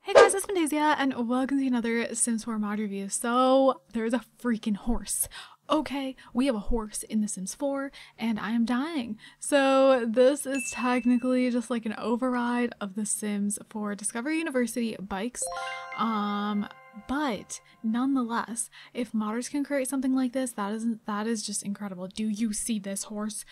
Hey guys, it's Fantayzia and welcome to another Sims 4 mod review. So there's a freaking horse. Okay, we have a horse in The Sims 4 and I am dying. So this is technically just like an override of The Sims 4 Discovery University bikes. But nonetheless, if modders can create something like this, that is just incredible. Do you see this horse?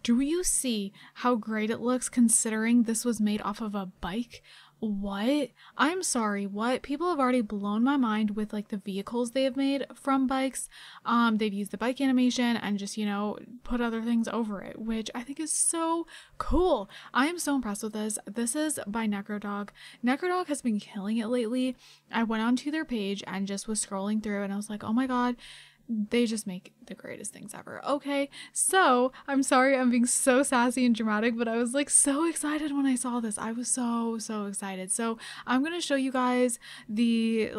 Do you see how great it looks considering this was made off of a bike? What? I'm sorry, what? People have already blown my mind with like the vehicles they have made from bikes. They've used the bike animation and just, you know, put other things over it, which I think is so cool. I am so impressed with this. This is by Necrodog. Necrodog has been killing it lately. I went onto their page and just was scrolling through and I was like, oh my god, they just make the greatest things ever. Okay, so I'm sorry I'm being so sassy and dramatic, but I was like so excited when I saw this. I was so excited. So I'm gonna show you guys the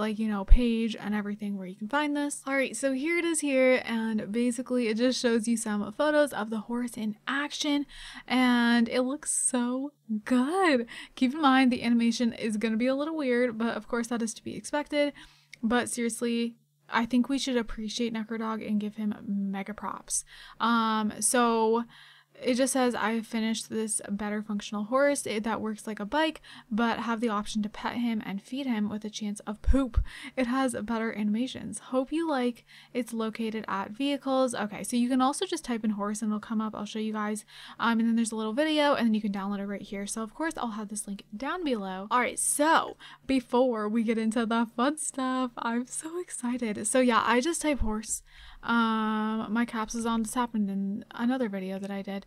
page and everything where you can find this. All right, so here it is here, and basically it just shows you some photos of the horse in action and it looks so good. Keep in mind the animation is gonna be a little weird, but of course that is to be expected. But seriously, I think we should appreciate Necrodog and give him mega props. So it just says, I finished this better functional horse that works like a bike, but have the option to pet him and feed him with a chance of poop. It has better animations. Hope you like. It's located at vehicles. Okay, so you can also just type in horse and it'll come up. I'll show you guys. And then there's a little video and then you can download it right here. So of course I'll have this link down below. All right, so before we get into the fun stuff, I'm so excited. So yeah, I just type horse. My caps is on. This happened in another video that I did.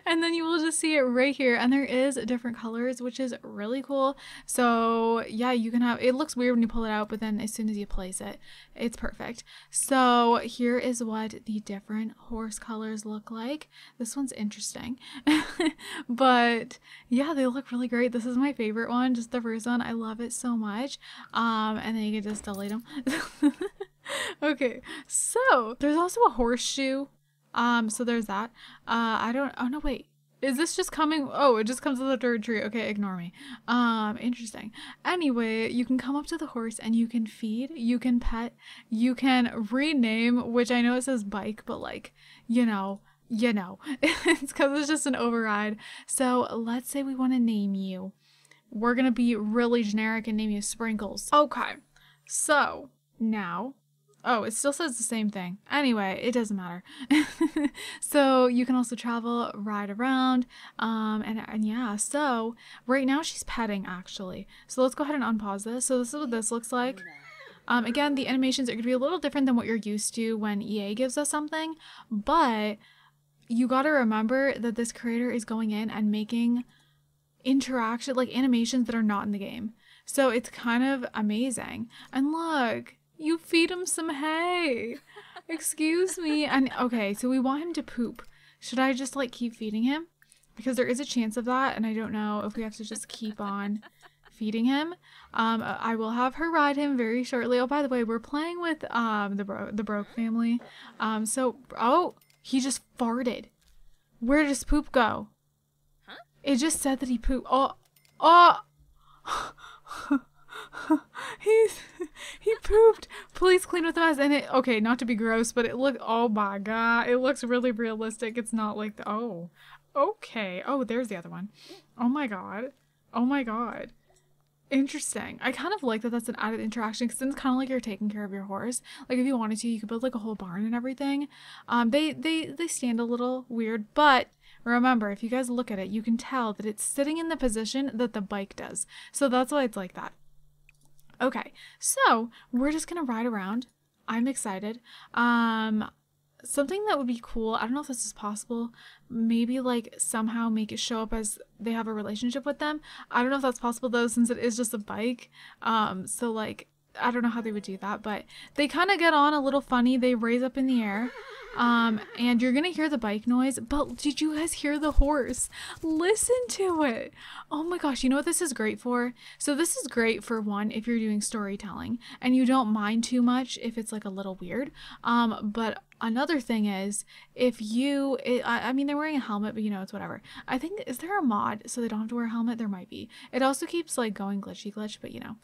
And then you will just see it right here, and there is different colors, which is really cool. So yeah, you can have, it looks weird when you pull it out, but then as soon as you place it, it's perfect. So here is what the different horse colors look like. This one's interesting. But yeah, they look really great. This is my favorite one, just the first one. I love it so much. And then you can just delete them. Okay, so there's also a horseshoe. So there's that. Oh no, wait. Is this just coming? Oh, it just comes with the third tree. Okay, ignore me. Interesting. Anyway, you can come up to the horse and you can feed, you can pet, you can rename, which I know it says bike, but like, you know, it's because it's just an override. So let's say we want to name you. We're going to be really generic and name you Sprinkles. Okay, so now, oh, it still says the same thing. Anyway, it doesn't matter. So you can also travel, ride around, and yeah, so right now she's petting actually. So let's go ahead and unpause this. So this is what this looks like. Again, the animations are going to be a little different than what you're used to when EA gives us something, but you got to remember that this creator is going in and making interaction, like animations that are not in the game. So it's kind of amazing. And look, you feed him some hay. Excuse me. And okay, so we want him to poop. Should I just like keep feeding him? Because there is a chance of that, and I don't know if we have to just keep on feeding him. I will have her ride him very shortly. Oh, by the way, we're playing with the Broke family. Oh, he just farted. Where does poop go? Huh? It just said that he pooped. Oh. He pooped. Please clean with the mess. And it, okay, not to be gross, but it looked, oh my god, it looks really realistic. It's not like the, oh, okay. Oh, there's the other one. Oh my god. Oh my god. Interesting. I kind of like that that's an added interaction, because then it's kind of like you're taking care of your horse. Like if you wanted to, you could build like a whole barn and everything. They stand a little weird, but remember, if you guys look at it, you can tell that it's sitting in the position that the bike does. So that's why it's like that. Okay, so we're just gonna ride around. I'm excited. Something that would be cool, I don't know if this is possible, maybe like somehow make it show up as they have a relationship with them. I don't know if that's possible though, since it is just a bike. So like, I don't know how they would do that, but they kind of get on a little funny. They raise up in the air. And you're gonna hear the bike noise, but did you guys hear the horse? Listen to it. Oh my gosh, you know what this is great for? So this is great for one, if you're doing storytelling and you don't mind too much if it's like a little weird. But another thing is, if you, I mean, they're wearing a helmet, but you know, it's whatever. I think, is there a mod so they don't have to wear a helmet? There might be. It also keeps like going glitch, but you know.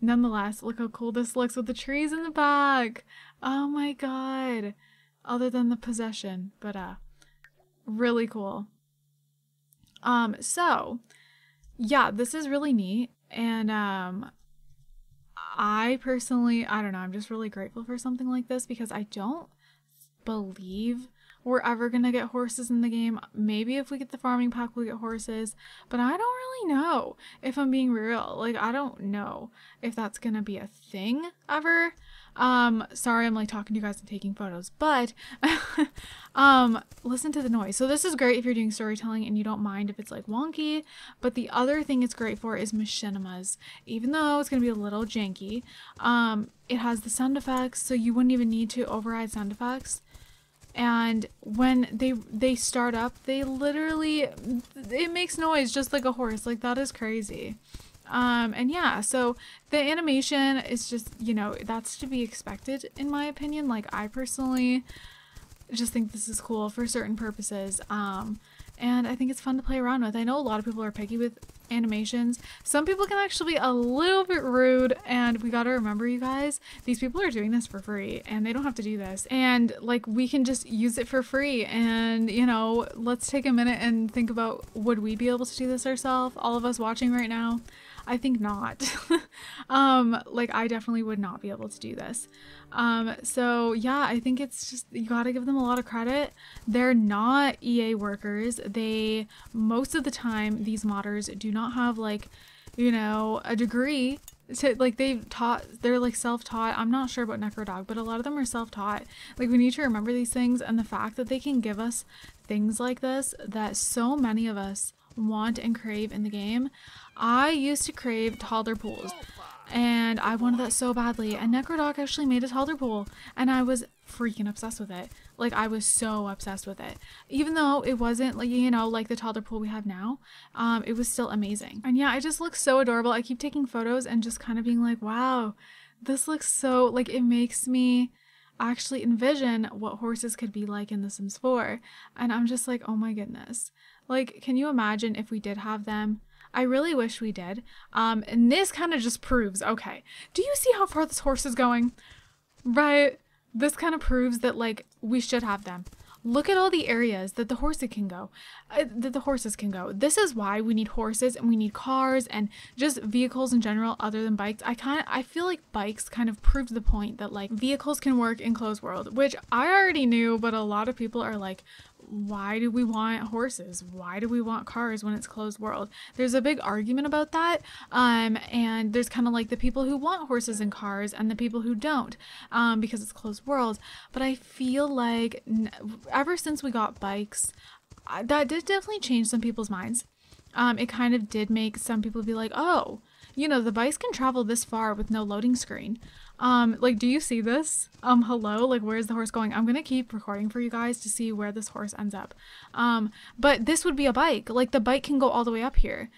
Nonetheless, look how cool this looks with the trees in the back. Oh my god. Other than the possession, but really cool. So yeah, this is really neat, and I personally, I don't know, I'm just really grateful for something like this because I don't believe we're ever gonna get horses in the game. Maybe if we get the farming pack we'll get horses, but I don't really know, if I'm being real. Like, I don't know if that's gonna be a thing ever. Sorry, I'm like talking to you guys and taking photos, but listen to the noise. So this is great if you're doing storytelling and you don't mind if it's like wonky, but the other thing it's great for is machinimas. Even though it's gonna be a little janky, it has the sound effects, so you wouldn't even need to override sound effects. And when they start up, they literally, it makes noise just like a horse. Like, that is crazy. And yeah, so the animation is just, you know, that's to be expected in my opinion. Like, I personally just think this is cool for certain purposes. And I think it's fun to play around with. I know a lot of people are picky with animations. Some people can actually be a little bit rude, and we gotta remember, you guys, these people are doing this for free and they don't have to do this. And like, we can just use it for free, and you know, let's take a minute and think about, would we be able to do this ourselves? All of us watching right now? I think not. Like, I definitely would not be able to do this. So yeah, I think it's just, you gotta give them a lot of credit. They're not EA workers. They, most of the time, these modders do not have, like, you know, a degree to, like, they're like self-taught. I'm not sure about Necrodog, but a lot of them are self-taught. Like, we need to remember these things, and the fact that they can give us things like this that so many of us want and crave in the game. I used to crave taller pools, and I wanted that so badly, and Necrodog actually made a taller pool, and I was freaking obsessed with it. Like, I was so obsessed with it. Even though it wasn't, like, you know, like the taller pool we have now, it was still amazing. And yeah, it just looks so adorable. I keep taking photos and just kind of being like, wow, this looks so, like, it makes me actually envision what horses could be like in The Sims 4. And I'm just like, oh my goodness. Like, can you imagine if we did have them? I really wish we did. And this kind of just proves, okay, do you see how far this horse is going? Right? This kind of proves that, like, we should have them. Look at all the areas that the horses can go. This is why we need horses, and we need cars and just vehicles in general other than bikes. I feel like bikes kind of proved the point that, like, vehicles can work in closed world, which I already knew, but a lot of people are like, why do we want horses? Why do we want cars when it's closed world? There's a big argument about that. And there's kind of like the people who want horses and cars and the people who don't, because it's closed world. But I feel like ever since we got bikes, that did definitely change some people's minds. It kind of did make some people be like, oh, you know, the bikes can travel this far with no loading screen. Like, do you see this? Hello? Like, where's the horse going? I'm gonna keep recording for you guys to see where this horse ends up. But this would be a bike. Like, the bike can go all the way up here.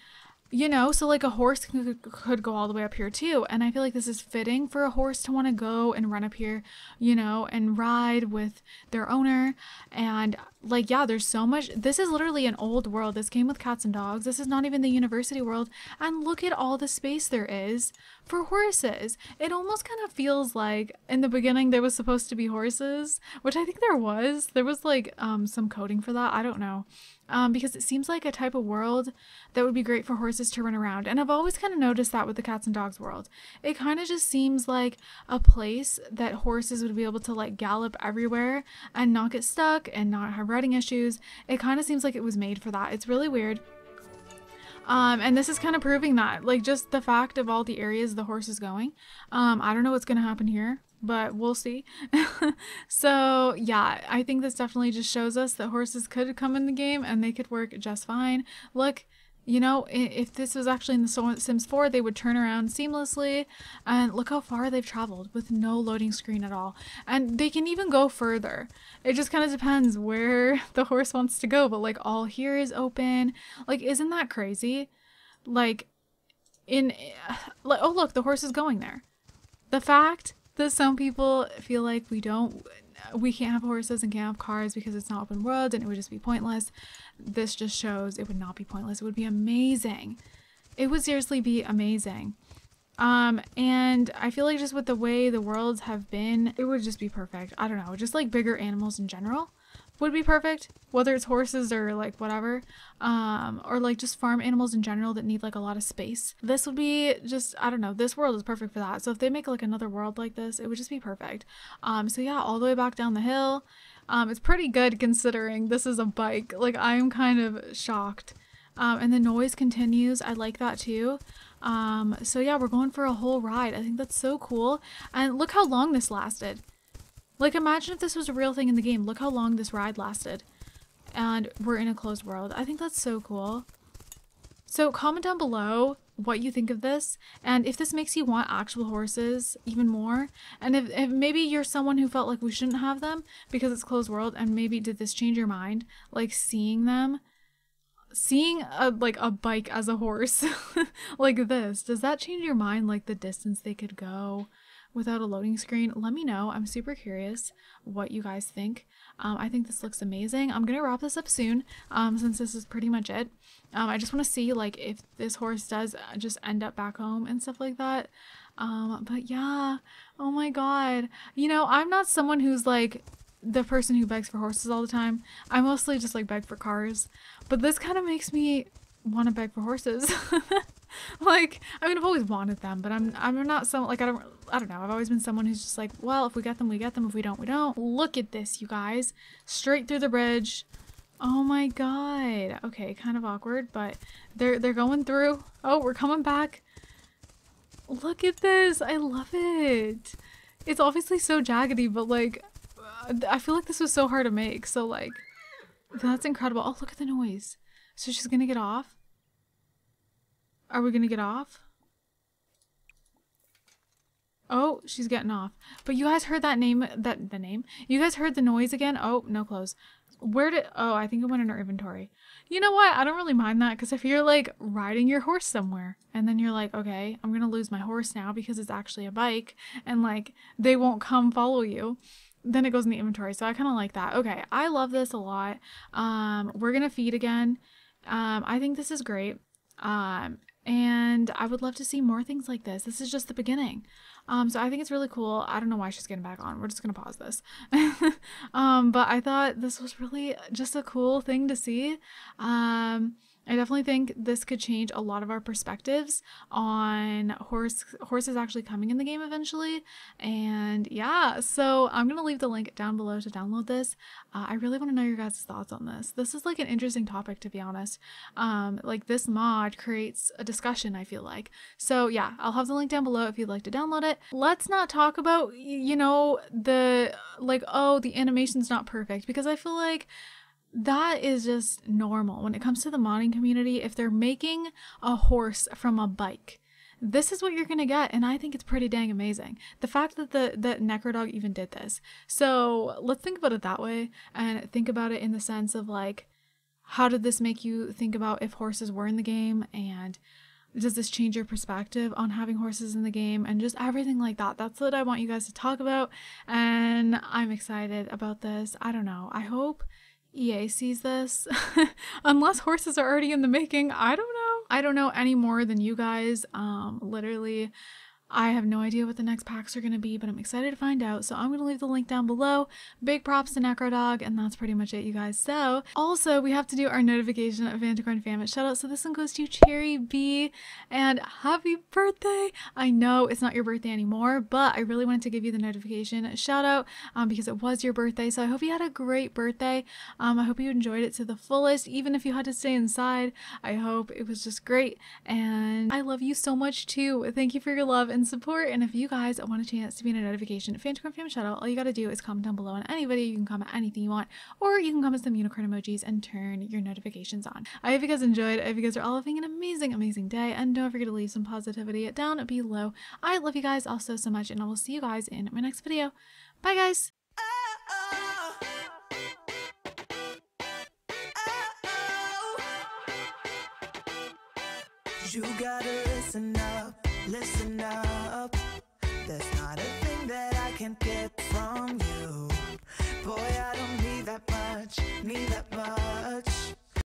You know, so like a horse could go all the way up here too. And I feel like this is fitting for a horse to want to go and run up here, you know, and ride with their owner. And like, yeah, there's so much. This is literally an old world. This came with cats and dogs. This is not even the university world. And look at all the space there is for horses. It almost kind of feels like in the beginning there was supposed to be horses, which I think there was. There was like some coding for that. I don't know. Because it seems like a type of world that would be great for horses to run around. And I've always kind of noticed that with the cats and dogs world. It kind of just seems like a place that horses would be able to like gallop everywhere and not get stuck and not have riding issues. It kind of seems like it was made for that. It's really weird. And this is kind of proving that, like, just the fact of all the areas the horse is going. I don't know what's going to happen here, but we'll see. So yeah, I think this definitely just shows us that horses could come in the game and they could work just fine. Look, You know, if this was actually in the Sims 4, they would turn around seamlessly, and look how far they've traveled with no loading screen at all. And they can even go further. It just kind of depends where the horse wants to go, but like all here is open. Like, isn't that crazy? Like, like, oh look, the horse is going there. The fact that some people feel like we can't have horses and can't have cars because it's not open world and it would just be pointless. This just shows it would not be pointless. It would be amazing. It would seriously be amazing. And I feel like just with the way the worlds have been, it would just be perfect. I don't know, just like bigger animals in general would be perfect, whether it's horses or like whatever, or like just farm animals in general that need like a lot of space. This would be just, I don't know, this world is perfect for that. So if they make like another world like this, it would just be perfect. So yeah, all the way back down the hill. It's pretty good considering this is a bike. Like, I'm kind of shocked. And the noise continues. I like that too. So yeah, we're going for a whole ride. I think that's so cool. And look how long this lasted. Like, imagine if this was a real thing in the game. Look how long this ride lasted. And we're in a closed world. I think that's so cool. So comment down below what you think of this, and if this makes you want actual horses even more, and if maybe you're someone who felt like we shouldn't have them because it's closed world, and maybe did this change your mind, like seeing like a bike as a horse like this, does that change your mind, like the distance they could go without a loading screen? Let me know. I'm super curious what you guys think. I think this looks amazing. I'm gonna wrap this up soon, since this is pretty much it. I just want to see like if this horse does just end up back home and stuff like that. But yeah, oh my god. You know, I'm not someone who's like the person who begs for horses all the time. I mostly just like beg for cars, but this kind of makes me want to beg for horses. Like, I mean, I've always wanted them, but I'm not so like, I don't know. I've always been someone who's just like, well, if we get them, we get them. If we don't, we don't. Look at this, you guys. Straight through the bridge. Oh my god. Okay, kind of awkward, but they're going through. Oh, we're coming back. Look at this. I love it. It's obviously so jaggedy, but like, I feel like this was so hard to make. So like, that's incredible. Oh, look at the noise. So she's gonna get off. Are we gonna get off? Oh, she's getting off. But you guys heard that name, the name? You guys heard the noise again? Oh, no clothes. Oh, I think it went in our inventory. You know what? I don't really mind that, because if you're like riding your horse somewhere and then you're like, okay, I'm gonna lose my horse now because it's actually a bike and like they won't come follow you, then it goes in the inventory. So I kind of like that. Okay, I love this a lot. We're gonna feed again. I think this is great. And I would love to see more things like this. This is just the beginning. So I think it's really cool. I don't know why she's getting back on. We're just gonna pause this. But I thought this was really just a cool thing to see. I definitely think this could change a lot of our perspectives on horses actually coming in the game eventually. And yeah, so I'm gonna leave the link down below to download this. I really want to know your guys' thoughts on this. This is like an interesting topic, to be honest. Like, this mod creates a discussion, I feel like. So yeah, I'll have the link down below if you'd like to download it. Let's not talk about, you know, the like, oh, the animation's not perfect, because I feel like that is just normal when it comes to the modding community. If they're making a horse from a bike, this is what you're gonna get, and I think it's pretty dang amazing. The fact that the Necrodog even did this. So let's think about it that way, and think about it in the sense of like, how did this make you think about if horses were in the game, and does this change your perspective on having horses in the game, and just everything like that. That's what I want you guys to talk about, and I'm excited about this. I don't know. I hope EA sees this. Unless horses are already in the making. I don't know. I don't know any more than you guys. Literally, I have no idea what the next packs are going to be, but I'm excited to find out. So I'm going to leave the link down below. Big props to Necrodog, and that's pretty much it, you guys. So also, we have to do our notification of Fantacorn Family shoutout. So this one goes to Cherry B, and happy birthday. I know it's not your birthday anymore, but I really wanted to give you the notification shout out because it was your birthday. So I hope you had a great birthday. I hope you enjoyed it to the fullest, even if you had to stay inside. I hope it was just great, and I love you so much too. Thank you for your love and and support. And if you guys want a chance to be in a notification Fantacorn Fam Shuttle, all you gotta do is comment down below on any video. You can comment anything you want, or you can comment some unicorn emojis and turn your notifications on. I hope you guys enjoyed. I hope you guys are all having an amazing, amazing day. And don't forget to leave some positivity down below. I love you guys all so much, and I will see you guys in my next video. Bye, guys. You gotta listen up, listen up. There's not a thing that I can't get from you. Boy, I don't need that much, need that much.